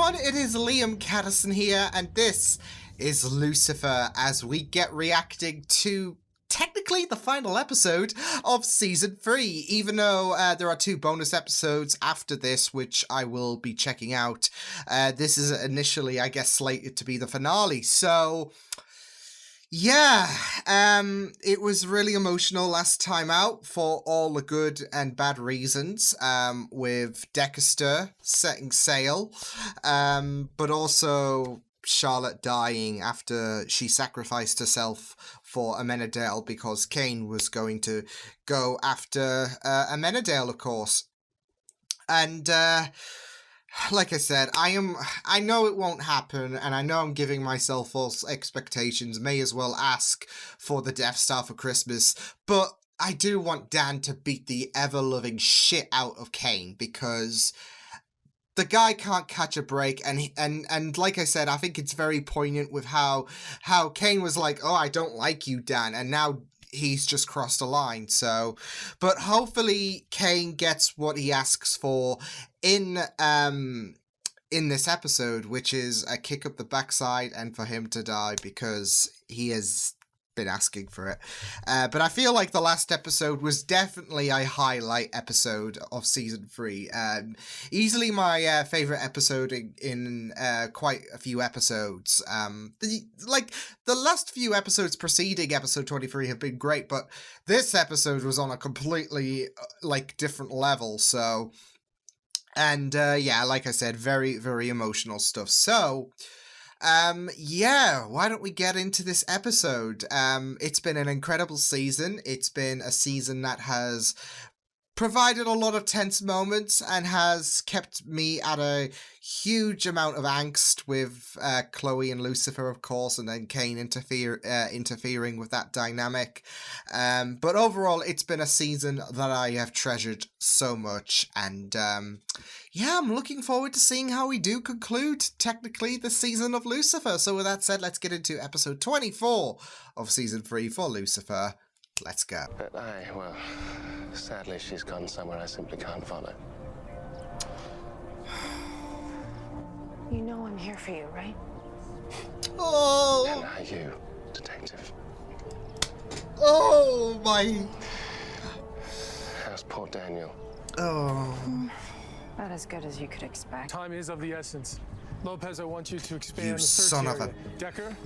everyone, it is Liam Caddison here, and this is Lucifer, as we get reacting to technically the final episode of Season 3, even though there are 2 bonus episodes after this, which I will be checking out. This is initially, I guess, slated to be the finale, so... yeah, it was really emotional last time out for all the good and bad reasons, with Dexter setting sail, but also Charlotte dying after she sacrificed herself for Amenadale because Cain was going to go after Amenadale, of course. And, like I said, I know it won't happen, and I know I'm giving myself false expectations, may as well ask for the Death Star for Christmas, but I do want Dan to beat the ever-loving shit out of Cain, because the guy can't catch a break, and like I said, I think it's very poignant with how Cain was like, oh, I don't like you, Dan, and now he's just crossed a line. So, but hopefully Cain gets what he asks for in this episode, which is a kick up the backside and for him to die, because he has been asking for it. But I feel like the last episode was definitely a highlight episode of Season 3. Easily my favorite episode in quite a few episodes. The last few episodes preceding episode 23 have been great, but this episode was on a completely different level. So, and yeah, like I said, very, very emotional stuff. So, yeah, why don't we get into this episode? It's been an incredible season. It's been a season that has provided a lot of tense moments and has kept me at a huge amount of angst with Chloe and Lucifer, of course, and then Cain interfering with that dynamic. But overall, it's been a season that I have treasured so much, and yeah, I'm looking forward to seeing how we do conclude, technically, the season of Lucifer. So with that said, let's get into episode 24 of Season 3 for Lucifer. Let's go. But well, sadly she's gone somewhere I simply can't follow. You know I'm here for you, right? Oh! And are you, detective? Oh, my... How's poor Daniel? Oh... About as good as you could expect. Time is of the essence. Lopez, I want you to expand You the search son area. of a... Decker,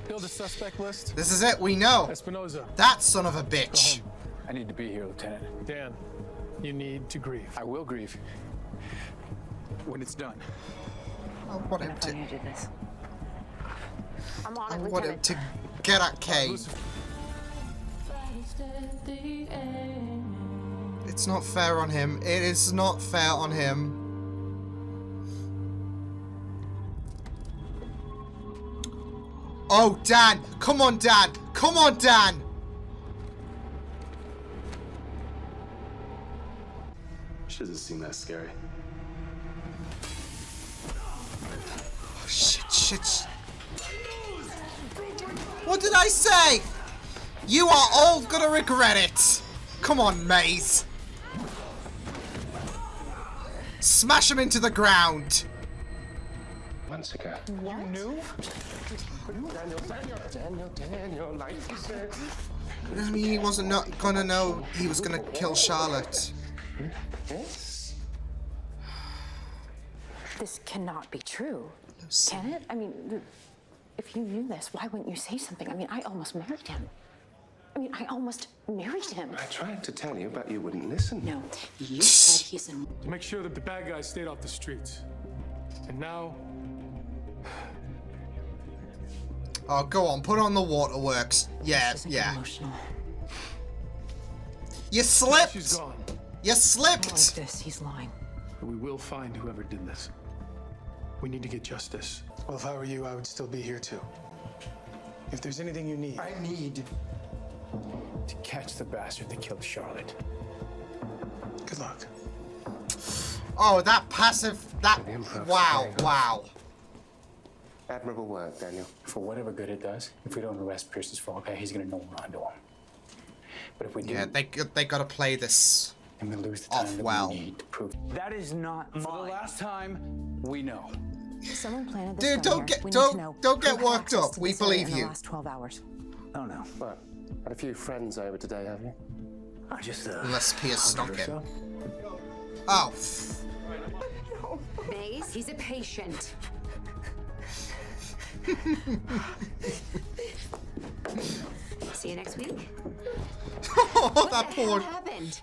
build a suspect list. This is it, we know. Espinoza. That son of a Go bitch. home. I need to be here, Lieutenant. Dan, you need to grieve. I will grieve when it's done. I want him I'm gonna to... do this. I'm on I it, want him Lieutenant. to get at Cain. Lucifer. It's not fair on him. It is not fair on him. Oh, Dan! Come on, Dan! Come on, Dan! She doesn't seem that scary. Oh, shit. What did I say? You are all gonna regret it. Come on, Maze. Smash him into the ground. Months ago. What? Daniel, like you said. I mean, he wasn't not gonna know he was gonna kill Charlotte. Yes? This cannot be true. Can it? I mean, if you knew this, why wouldn't you say something? I mean, I almost married him. I tried to tell you, but you wouldn't listen. No, you said he's in... To make sure that the bad guys stayed off the streets. And now... Oh, go on, put on the waterworks. Yeah, This isn't yeah. emotional. You She's slipped! gone. You Not like slipped! this, he's lying. But we will find whoever did this. We need to get justice. Well, if I were you, I would still be here too. If there's anything you need. I need to catch the bastard that killed Charlotte. Good luck. Oh, that passive, that, The improv wow, paying off. wow. Admirable work, Daniel. For whatever good it does, if we don't arrest Pierce's fall guy, he's gonna know we're onto him. But if we do, Yeah, they gotta play this and we lose the off time that well. we need to prove. That is not mine. For the last time, we know. Someone planted this Dude, gun don't here. get We need to know don't who get had worked access up. to We this area believe in the you. last 12 hours. Oh no. What? Had a few friends over today, have you? I just Unless Pierce snuck 100 or it. so. Oh. Maze, he's a patient. See you next week. Oh, What that the hell poor. happened?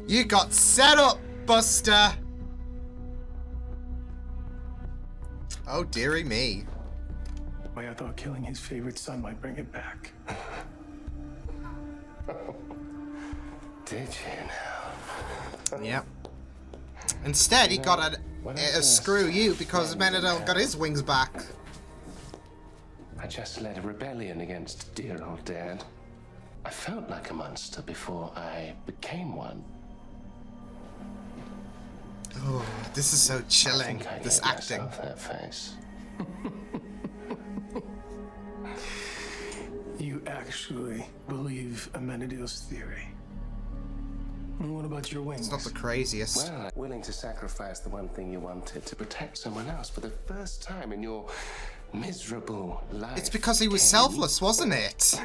You got set up, Buster. Oh, dearie me. Why I thought killing his favorite son might bring it back. Did you now? Yep. Instead, he got a screw you because Menadel got his wings back. I just led a rebellion against dear old Dad. I felt like a monster before I became one. Oh, this is so I chilling. think I This gave acting. myself that face. You actually believe Amenadiel's theory. And what about your wings? It's not the craziest. Well, willing to sacrifice the one thing you wanted to protect someone else for the first time in your miserable life. It's because he was Kane. selfless, wasn't it?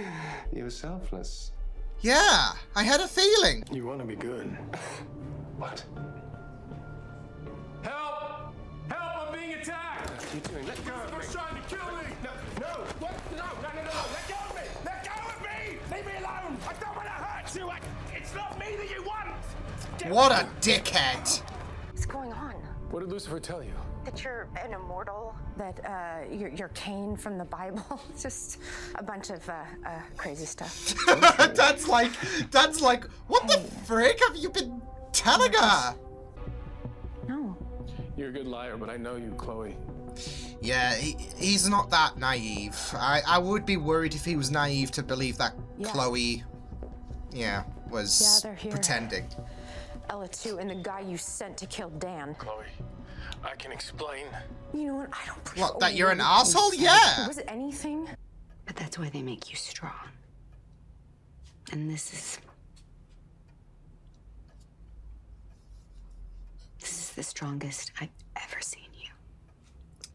You were selfless. Yeah, I had a feeling. You want to be good. What? Help! Help! I'm being attacked! What are you doing? Let go of me. Lucifer's trying to kill me! No! What? No! Let go of me! Let go of me! Leave me alone! I don't want to hurt you! It's not me that you want! What a dickhead. What's going on? What did Lucifer tell you? That you're an immortal? That you're Cain from the Bible? Just a bunch of crazy stuff. that's like, what the frick have you been telling her? No. You're a good liar, but I know you, Chloe. Yeah, he's not that naive. I would be worried if he was naive to believe that Yeah. Chloe, was they're here. pretending. Ella too, and the guy you sent to kill Dan. Chloe, I can explain. You know what? I don't believe What, a that you're an word you asshole? said. Yeah. Was it anything? But that's why they make you strong. And this is the strongest I've ever seen you.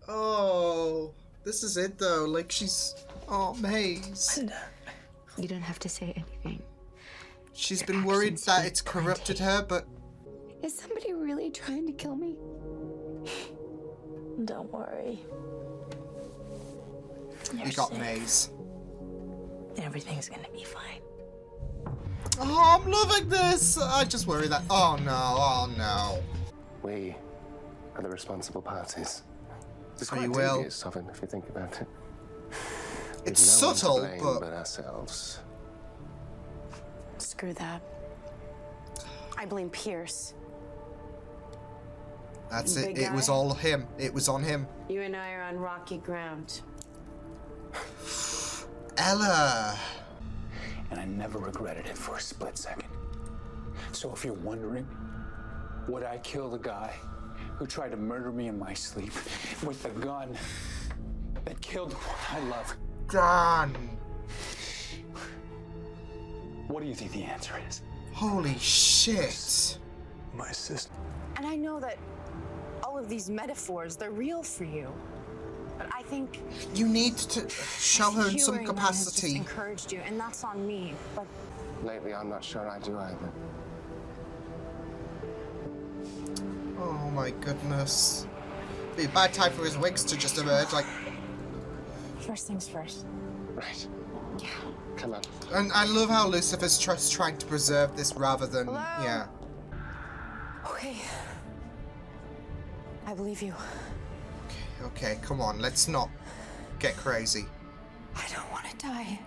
Oh, this is it though. Like she's, oh, Maze. You don't have to say anything. She's Your been worried actions that speak it's plenty. corrupted her, but Is somebody really trying to kill me? Don't worry. you got Maze. Everything's gonna be fine. Oh, I'm loving this. I just worry that. Oh no. We are the responsible parties. It's So quite you will. devious of him, if you think about it. It's With no one to subtle, blame but ourselves. Screw that. I blame Pierce. that's it. Big It was guy. all him. It was on him. You and I are on rocky ground. Ella. And I never regretted it for a split second. So if you're wondering, would I kill the guy who tried to murder me in my sleep with the gun that killed the one I love? Done. What do you think the answer is? Holy shit. My sister. And I know that all of these metaphors, they're real for you. But I think You need to show her in some hearing them has just capacity. encouraged you, and that's on me. But Lately, I'm not sure I do either. Oh my goodness. Be a bad time for his wigs to just emerge, like. first things first. Right. Come on. And I love how Lucifer's just trying to preserve this rather than, yeah. Okay. I believe you. Okay, come on, let's not get crazy. I don't want to die.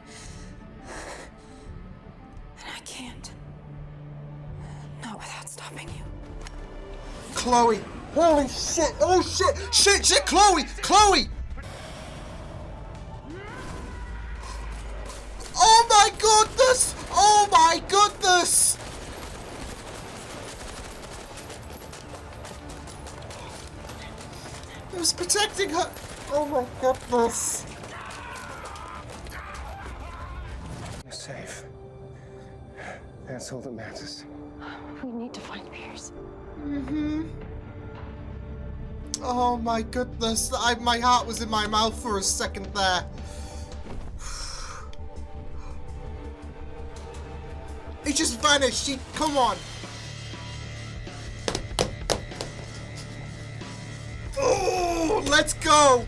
And I can't. Not without stopping you. Chloe! Holy shit! Oh shit! Shit! Chloe! Chloe! Oh my goodness! Oh my goodness! Who's protecting her? Oh my goodness! That's all that matters. We need to find Pierce. Oh my goodness, my heart was in my mouth for a second there. He just vanished, come on. Oh, let's go.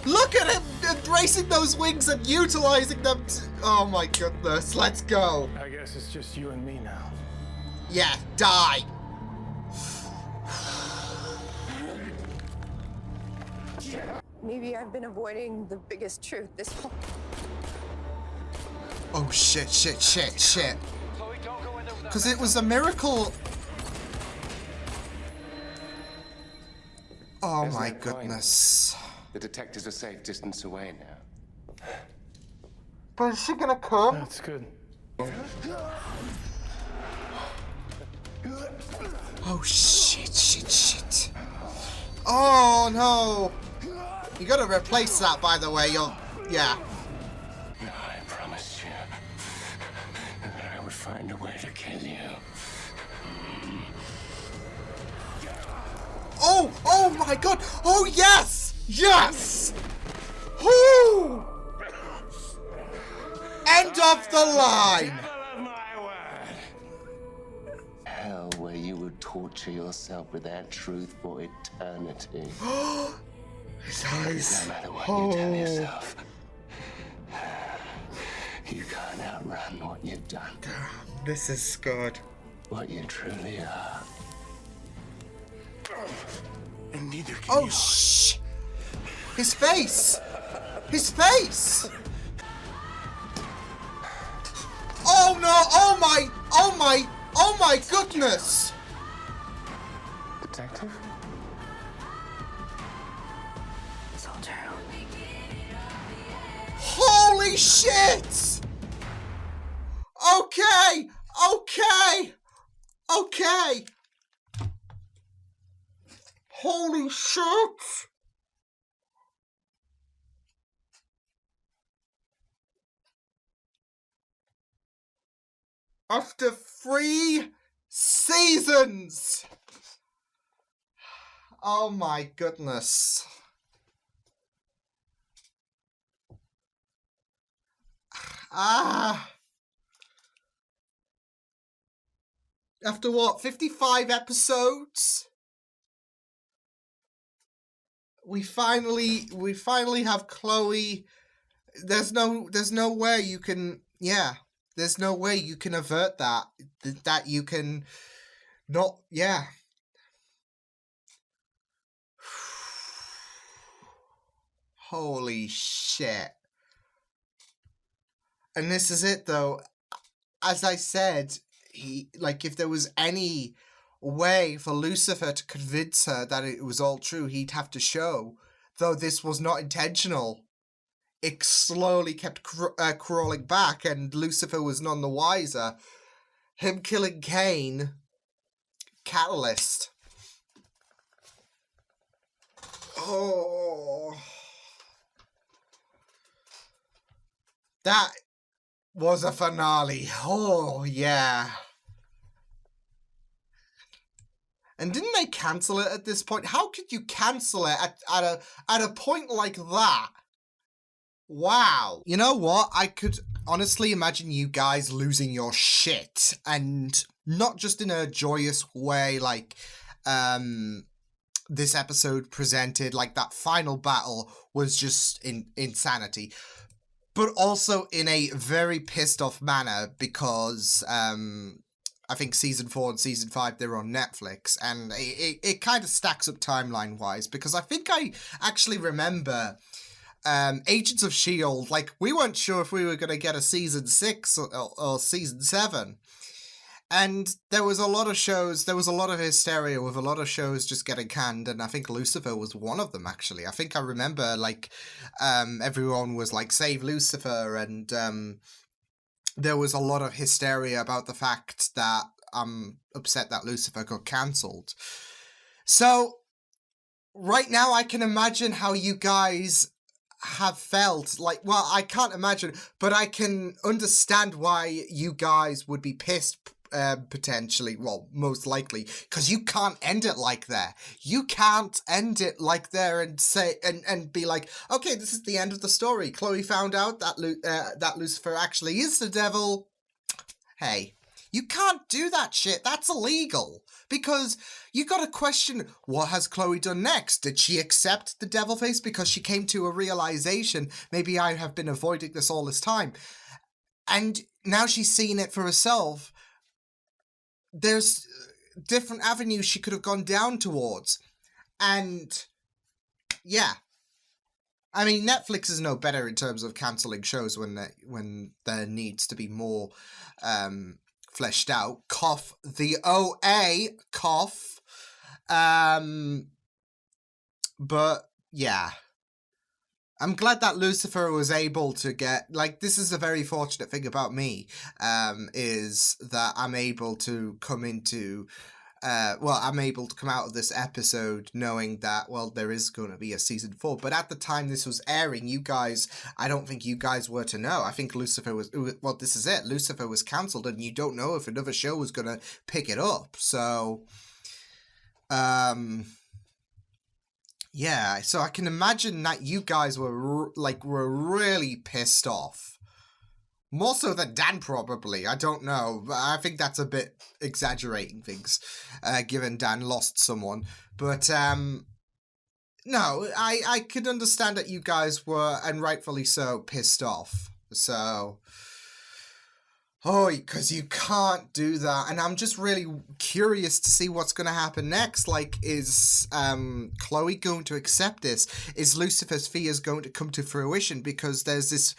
Look at him embracing those wings and utilizing them. Oh my goodness, let's go. I guess it's just you and me now. Yeah, die. Maybe I've been avoiding the biggest truth this whole. Oh shit. Because it was a miracle. Oh There's my no point. goodness. The detectives are safe distance away now. But is she gonna come? That's good. Oh shit. Oh no. You gotta replace that, by the way. Yeah. I promised you that I would find a way to kill you. Oh my god. Oh yes. Whoo. End of the line. Hell, where you would torture yourself with that truth for eternity. His eyes. No matter what you tell yourself, you can't outrun what you've done. This is good. What you truly are. And neither can Oh you. shh. His face. Oh no. Oh my goodness. Detective? It's all true. Holy shit! Okay. Holy shit! After 3 seasons! Oh my goodness. After what, 55 episodes? We finally have Chloe. There's no way you can, there's no way you can avert that. That you can not, Holy shit. And this is it though. As I said, if there was any way for Lucifer to convince her that it was all true, he'd have to show, though this was not intentional. It slowly kept crawling back, and Lucifer was none the wiser. Him killing Cain, catalyst. Oh, that was a finale. Oh yeah. And didn't they cancel it at this point? How could you cancel it at a point like that? Wow. You know what? I could honestly imagine you guys losing your shit, and not just in a joyous way like this episode presented, like that final battle was just insanity, but also in a very pissed off manner because I think season 4 and season 5, they're on Netflix, and it kind of stacks up timeline-wise, because I think I actually remember Agents of S.H.I.E.L.D., like, we weren't sure if we were going to get a season 6 or season 7, and there was a lot of shows, there was a lot of hysteria with a lot of shows just getting canned, and I think Lucifer was one of them, actually. I think I remember, like, everyone was like, save Lucifer, and there was a lot of hysteria about the fact that I'm upset that Lucifer got cancelled. So, right now I can imagine how you guys have felt like, well, I can't imagine, but I can understand why you guys would be pissed, potentially, well, most likely, because you can't end it like that. You can't end it like there and say, and be like, okay, this is the end of the story. Chloe found out that that Lucifer actually is the devil. Hey, you can't do that shit. That's illegal. Because you gotta question, what has Chloe done next? Did she accept the devil face because she came to a realization, maybe I have been avoiding this all this time, and now she's seen it for herself? There's different avenues she could have gone down towards. And yeah, I mean, Netflix is no better in terms of cancelling shows when there needs to be more fleshed out. Cough the OA, cough. But yeah, I'm glad that Lucifer was able to get, like, this is a very fortunate thing about me, is that I'm able to come into, I'm able to come out of this episode knowing that, well, there is going to be a season 4. But at the time this was airing, you guys, I don't think you guys were to know. I think Lucifer was, well, this is it. Lucifer was cancelled, and you don't know if another show was going to pick it up. So, yeah, so I can imagine that you guys were really pissed off. More so than Dan, probably. I don't know. I think that's a bit exaggerating things, given Dan lost someone. But, no, I could understand that you guys were, and rightfully so, pissed off. So, oh, because you can't do that. And I'm just really curious to see what's going to happen next. Like, is Chloe going to accept this? Is Lucifer's fears going to come to fruition? Because there's this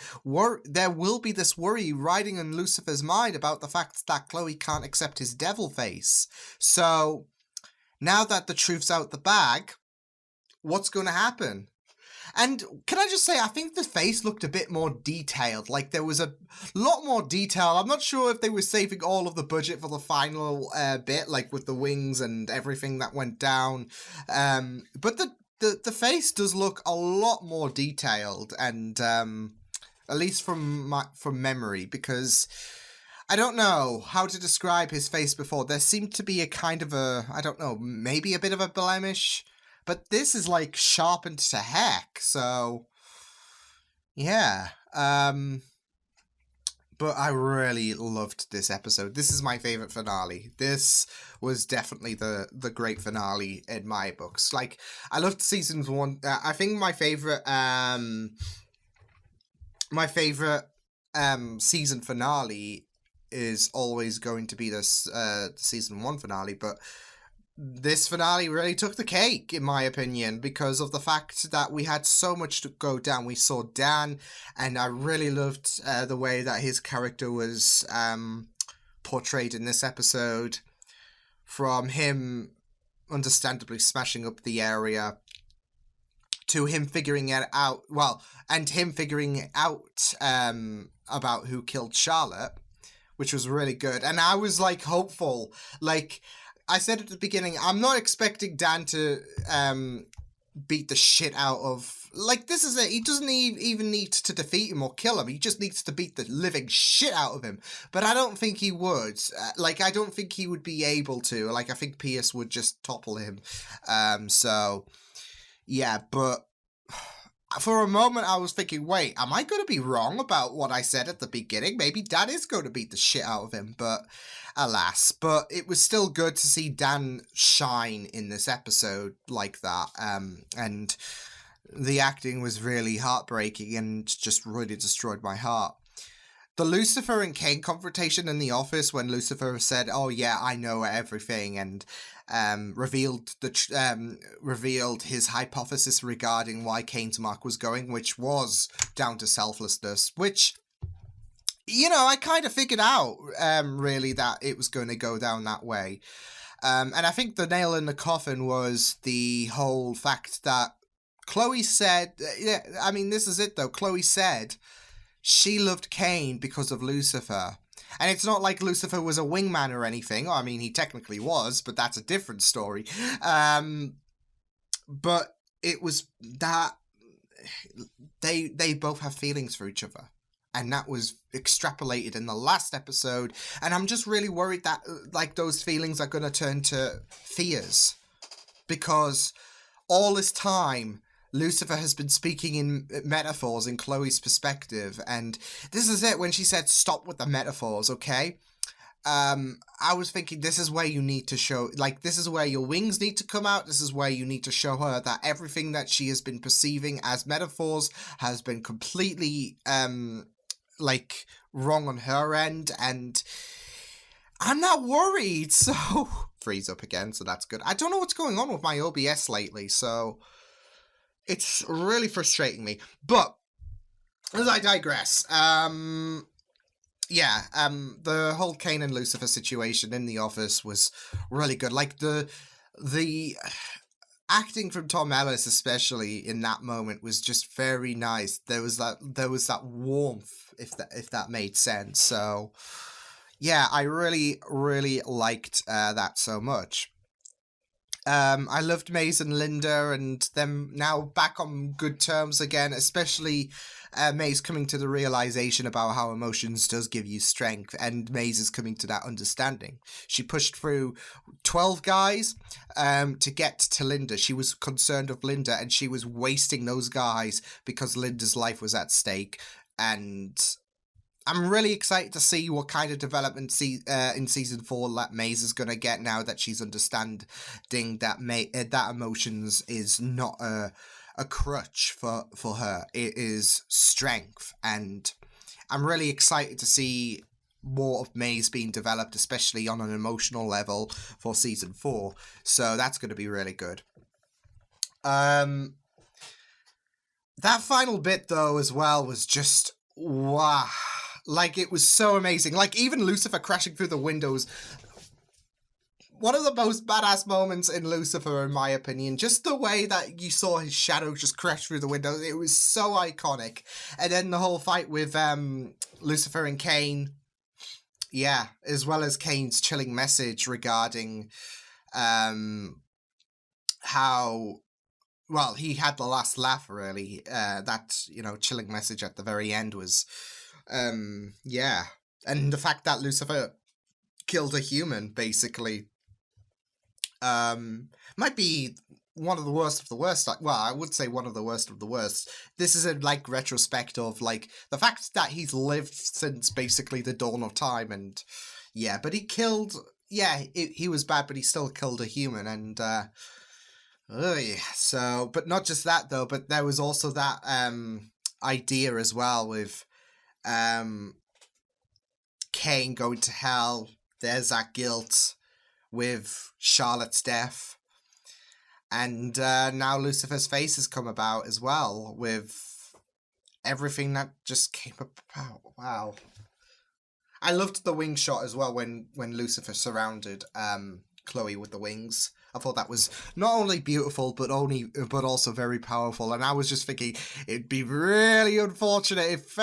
there will be this worry riding on Lucifer's mind about the fact that Chloe can't accept his devil face. So, now that the truth's out the bag, what's going to happen? And can I just say, I think the face looked a bit more detailed. Like, there was a lot more detail. I'm not sure if they were saving all of the budget for the final bit, like with the wings and everything that went down. But the face does look a lot more detailed, and at least from memory, because I don't know how to describe his face before. There seemed to be a kind of a, I don't know, maybe a bit of a blemish. But this is, like, sharpened to heck, so, yeah. But I really loved this episode. This is my favourite finale. This was definitely the great finale in my books. Like, I loved season 1. I think my favourite season finale is always going to be this season 1 finale, but this finale really took the cake, in my opinion, because of the fact that we had so much to go down. We saw Dan, and I really loved the way that his character was portrayed in this episode. From him understandably smashing up the area, to him figuring it out, and him figuring out about who killed Charlotte, which was really good. And I was, like, hopeful, like, I said at the beginning, I'm not expecting Dan to beat the shit out of... Like, this is it. He doesn't even need to defeat him or kill him. He just needs to beat the living shit out of him. But I don't think he would. I don't think he would be able to. Like, I think Pierce would just topple him. So, yeah, but... For a moment, I was thinking, wait, am I going to be wrong about what I said at the beginning? Maybe Dan is going to beat the shit out of him, but alas. But it was still good to see Dan shine in this episode like that. And the acting was really heartbreaking and just really destroyed my heart. The Lucifer and Kane confrontation in the office when Lucifer said, oh yeah, I know everything, and revealed his hypothesis regarding why Kane's mark was going, which was down to selflessness, which, you know, I kind of figured out, really, that it was going to go down that way. And I think the nail in the coffin was the whole fact that Chloe said, yeah, I mean, this is it though, Chloe said she loved Kane because of Lucifer. And it's not like Lucifer was a wingman or anything. I mean, he technically was, but that's a different story. But it was that they both have feelings for each other. And that was extrapolated in the last episode. And I'm just really worried that, like, those feelings are going to turn to fears. Because all this time, Lucifer has been speaking in metaphors in Chloe's perspective. And this is it, when she said, stop with the metaphors, okay? I was thinking, this is where you need to show, like, this is where your wings need to come out. This is where you need to show her that everything that she has been perceiving as metaphors has been completely, like, wrong on her end, and I'm not worried, so freeze up again, so that's good. I don't know what's going on with my OBS lately, so it's really frustrating me, but as I digress, the whole Kane and Lucifer situation in the office was really good. Like, the acting from Tom Ellis, especially in that moment, was just very nice. There was that warmth, if that made sense. So, yeah, I really, really liked that so much. I loved Maze and Linda and them now back on good terms again, especially Maze coming to the realization about how emotions does give you strength, and Maze is coming to that understanding. She pushed through 12 guys to get to Linda. She was concerned of Linda, and she was wasting those guys because Linda's life was at stake. And I'm really excited to see what kind of development in season 4 that Maze is going to get now that she's understanding that that emotions is not a crutch for her. It is strength, and I'm really excited to see more of Maze being developed, especially on an emotional level for season 4. So that's going to be really good. That final bit though as well was just wow. Like, it was so amazing. Like, even Lucifer crashing through the windows. One of the most badass moments in Lucifer, in my opinion. Just the way that you saw his shadow just crash through the windows. It was so iconic. And then the whole fight with Lucifer and Kane. Yeah, as well as Kane's chilling message regarding how... Well, he had the last laugh, really. That, chilling message at the very end was... yeah. And the fact that Lucifer killed a human, basically, might be one of the worst of the worst. Well, I would say one of the worst of the worst. This is a, like, retrospect of, like, the fact that he's lived since basically the dawn of time, and, yeah, but he killed, yeah, he was bad, but he still killed a human, and, so, but not just that, though, but there was also that, idea as well with, Kane going to hell. There's that guilt with Charlotte's death, and now Lucifer's face has come about as well with everything that just came about. Wow, I loved the wing shot as well when Lucifer surrounded Chloe with the wings. I thought that was not only beautiful, but also very powerful. And I was just thinking it'd be really unfortunate if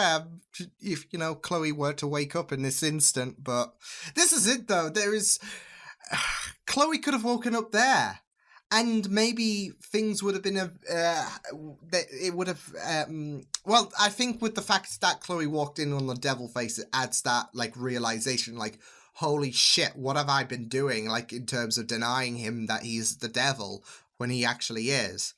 Chloe were to wake up in this instant. But this is it, though. Chloe could have woken up there, and maybe things would have been it would have. Well, I think with the fact that Chloe walked in on the devil face, it adds that, like, realization, like, holy shit, what have I been doing, like, in terms of denying him that he's the devil when he actually is.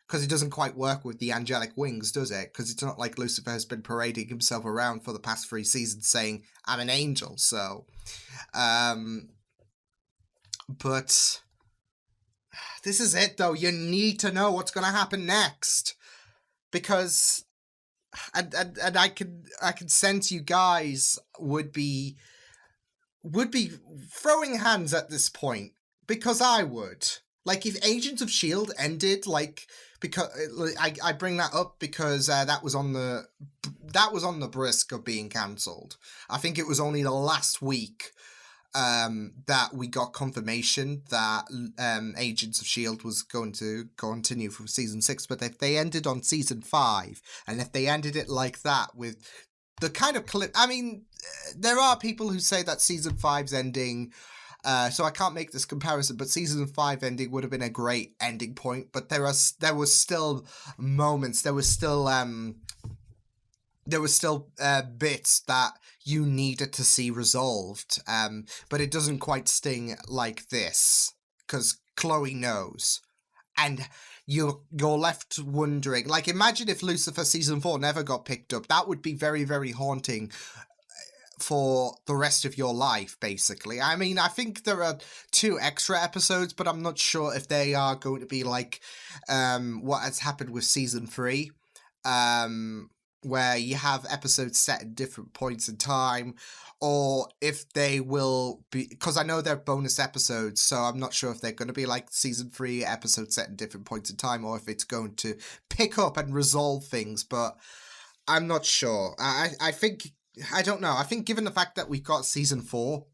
Because it doesn't quite work with the angelic wings, does it? Because it's not like Lucifer has been parading himself around for the past 3 seasons saying, I'm an angel, so... but... this is it, though. You need to know what's going to happen next. Because... And I can sense you guys would be throwing hands at this point, because I would. Like, if Agents of S.H.I.E.L.D. ended, like, because I bring that up because that was on the brisk of being cancelled. I think it was only the last week that we got confirmation that Agents of S.H.I.E.L.D. was going to continue from season 6, but if they ended on season 5, and if they ended it like that with the kind of clip... I mean, there are people who say that season 5's ending So I can't make this comparison, but season 5 ending would have been a great ending point. But there was still moments. There was still bits that you needed to see resolved. But it doesn't quite sting like this because Chloe knows, and you're left wondering. Like, imagine if Lucifer season 4 never got picked up. That would be very, very haunting for the rest of your life, basically. I mean, I think there are 2 extra episodes, but I'm not sure if they are going to be like what has happened with season 3, where you have episodes set at different points in time, or if they will be, because I know they're bonus episodes, so I'm not sure if they're going to be like season 3 episodes set at different points in time, or if it's going to pick up and resolve things, but I'm not sure. I think, I don't know. I think given the fact that we've got season 4,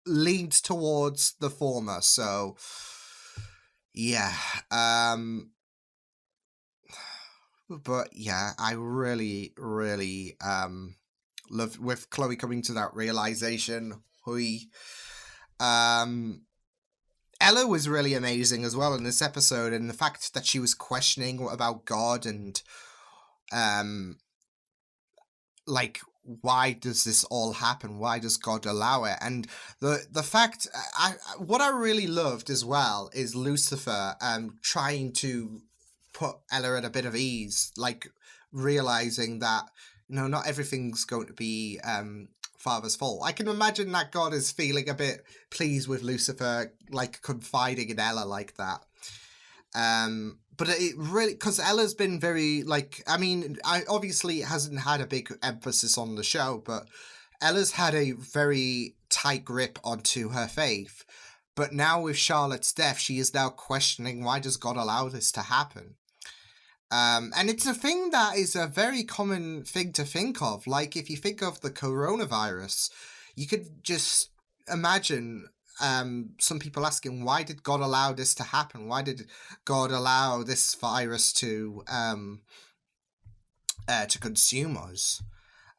leans towards the former. So, yeah. But yeah, I really, really love with Chloe coming to that realization. Ella was really amazing as well in this episode, and the fact that she was questioning about God and like, why does this all happen? Why does God allow it? And the fact, what I really loved as well is Lucifer trying to put Ella at a bit of ease, like realizing that, you know, not everything's going to be Father's fault. I can imagine that God is feeling a bit pleased with Lucifer, like confiding in Ella like that. But it really, because Ella's been very, like, I mean, obviously it hasn't had a big emphasis on the show, but Ella's had a very tight grip onto her faith. But now with Charlotte's death, she is now questioning, why does God allow this to happen? And it's a thing that is a very common thing to think of. Like, if you think of the coronavirus, you could just imagine some people asking, why did God allow this to happen? Why did God allow this virus to consume us?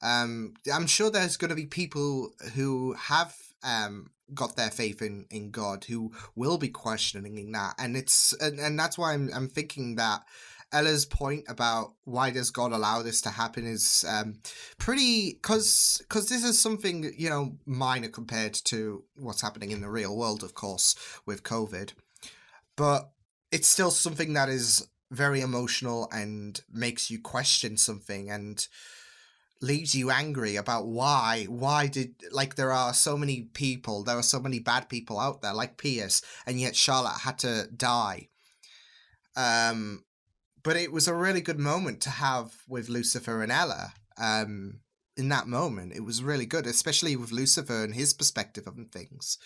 I'm sure there's going to be people who have got their faith in God who will be questioning that, and that's why I'm thinking that Ella's point about why does God allow this to happen is pretty, because this is something, you know, minor compared to what's happening in the real world, of course, with COVID. But it's still something that is very emotional and makes you question something and leaves you angry about why did, like, there are so many bad people out there like Pierce, and yet Charlotte had to die. But it was a really good moment to have with Lucifer and Ella. In that moment, it was really good, especially with Lucifer and his perspective on things.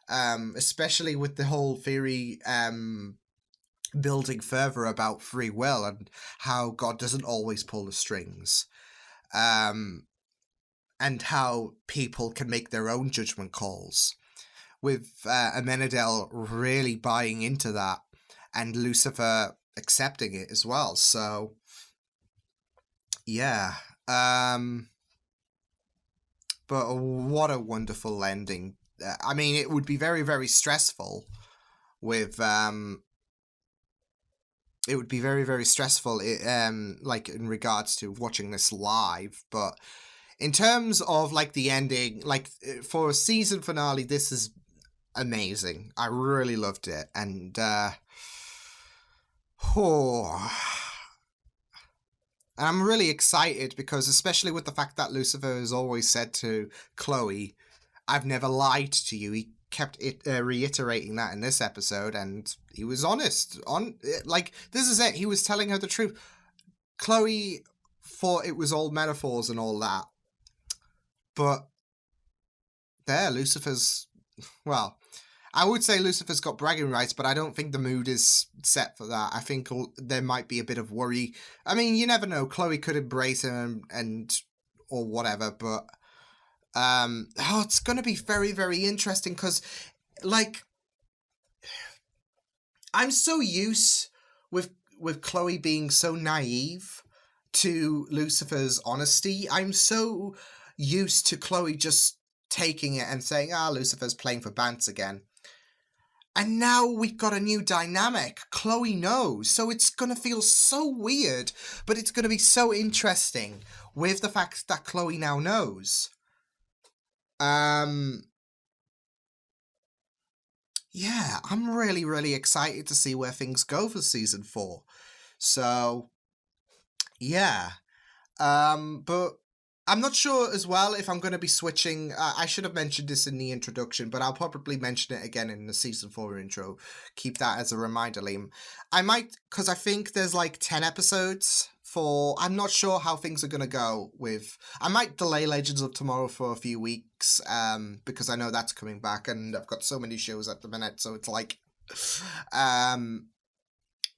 Especially with the whole theory building further about free will and how God doesn't always pull the strings. And how people can make their own judgment calls. With Amenadel really buying into that, and Lucifer accepting it as well. So yeah, but what a wonderful ending. I mean, it would be very, very stressful with it would be very, very stressful like in regards to watching this live, but in terms of like the ending, like for a season finale, this is amazing. I really loved it. And I'm really excited because, especially with the fact that Lucifer has always said to Chloe, I've never lied to you. He kept reiterating that in this episode, and he was honest. Like, this is it. He was telling her the truth. Chloe thought it was all metaphors and all that. But there, Lucifer's, well, I would say Lucifer's got bragging rights, but I don't think the mood is set for that. I think there might be a bit of worry. I mean, you never know. Chloe could embrace him or whatever, but it's going to be very, very interesting because, like, I'm so used with Chloe being so naive to Lucifer's honesty. I'm so used to Chloe just taking it and saying, Lucifer's playing for Bants again. And now we've got a new dynamic. Chloe knows, so it's going to feel so weird, but it's going to be so interesting with the fact that Chloe now knows. Yeah, I'm really, really excited to see where things go for season 4. So, yeah. But I'm not sure as well if I'm going to be switching. I should have mentioned this in the introduction, but I'll probably mention it again in the season 4 intro. Keep that as a reminder, Liam. I might, because I think there's like 10 episodes for... I'm not sure how things are going to go with... I might delay Legends of Tomorrow for a few weeks, because I know that's coming back, and I've got so many shows at the minute, so it's like...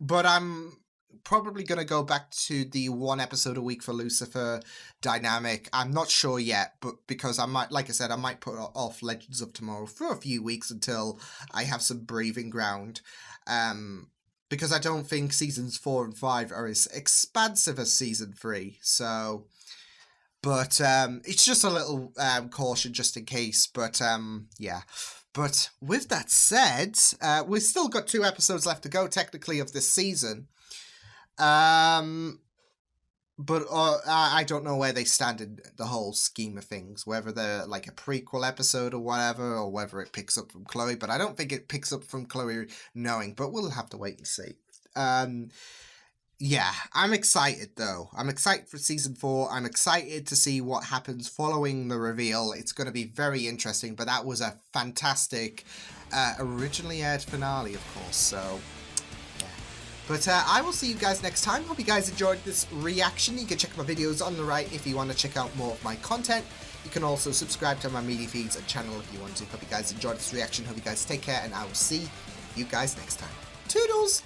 But I'm probably going to go back to the 1 episode a week for Lucifer dynamic. I'm not sure yet, but because I might, like I said, I might put off Legends of Tomorrow for a few weeks until I have some breathing ground. Because I don't think seasons 4 and 5 are as expansive as season 3. So, but it's just a little caution just in case. But yeah. But with that said, we've still got 2 episodes left to go, technically, of this season. But I don't know where they stand in the whole scheme of things, whether they're like a prequel episode or whatever, or whether it picks up from Chloe, but I don't think it picks up from Chloe knowing, but we'll have to wait and see. Yeah, I'm excited though. I'm excited for season 4. I'm excited to see what happens following the reveal. It's going to be very interesting, but that was a fantastic, originally aired finale, of course, so... But I will see you guys next time. Hope you guys enjoyed this reaction. You can check my videos on the right if you want to check out more of my content. You can also subscribe to my media feeds and channel if you want to. Hope you guys enjoyed this reaction. Hope you guys take care, and I will see you guys next time. Toodles!